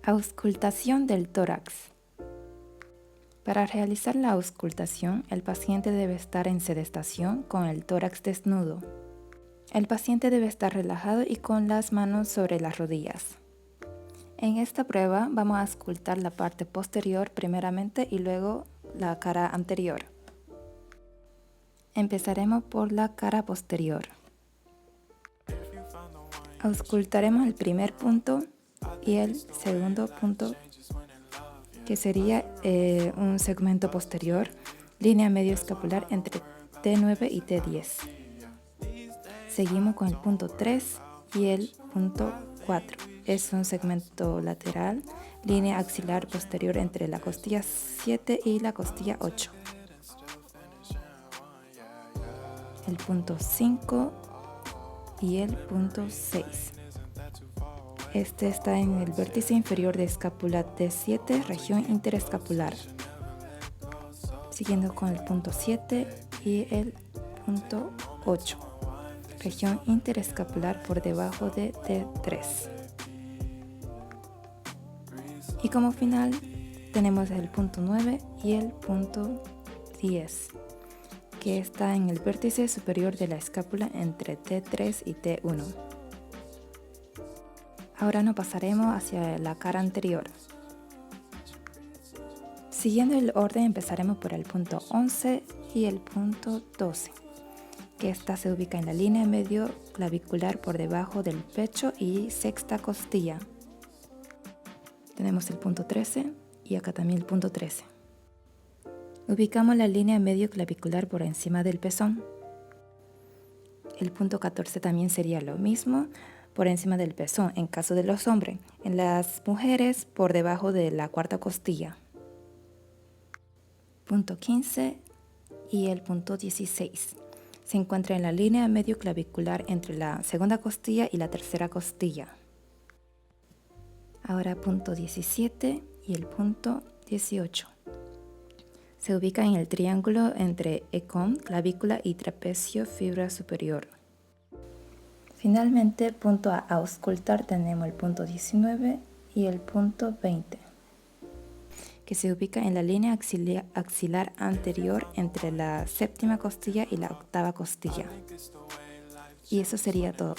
Auscultación del tórax. Para realizar la auscultación, el paciente debe estar en sedestación con el tórax desnudo. El paciente debe estar relajado y con las manos sobre las rodillas. En esta prueba vamos a auscultar la parte posterior primeramente y luego la cara anterior. Empezaremos por la cara posterior. Auscultaremos el primer punto y el segundo punto, que sería un segmento posterior, línea medio escapular entre T9 y T10. Seguimos con el punto 3 y el punto 4. Es un segmento lateral, línea axilar posterior entre la costilla 7 y la costilla 8. El punto 5 y el punto 6. Este está en el vértice inferior de escápula T7, región interescapular. Siguiendo con el punto 7 y el punto 8, región interescapular por debajo de T3. Y como final tenemos el punto 9 y el punto 10, que está en el vértice superior de la escápula entre T3 y T1. Ahora nos pasaremos hacia la cara anterior. Siguiendo el orden empezaremos por el punto 11 y el punto 12, que esta se ubica en la línea medio clavicular por debajo del pecho y sexta costilla. Tenemos el punto 13 y acá también el punto 13. Ubicamos la línea medio clavicular por encima del pezón. El punto 14 también sería lo mismo, por encima del pezón en caso de los hombres. En las mujeres, por debajo de la cuarta costilla. Punto 15 y el punto 16. Se encuentra en la línea medio clavicular entre la segunda costilla y la tercera costilla. Ahora punto 17 y el punto 18. Se ubica en el triángulo entre ecom, clavícula y trapecio fibra superior. Finalmente, punto a auscultar tenemos el punto 19 y el punto 20, que se ubica en la línea axilar anterior entre la séptima costilla y la octava costilla. Y eso sería todo.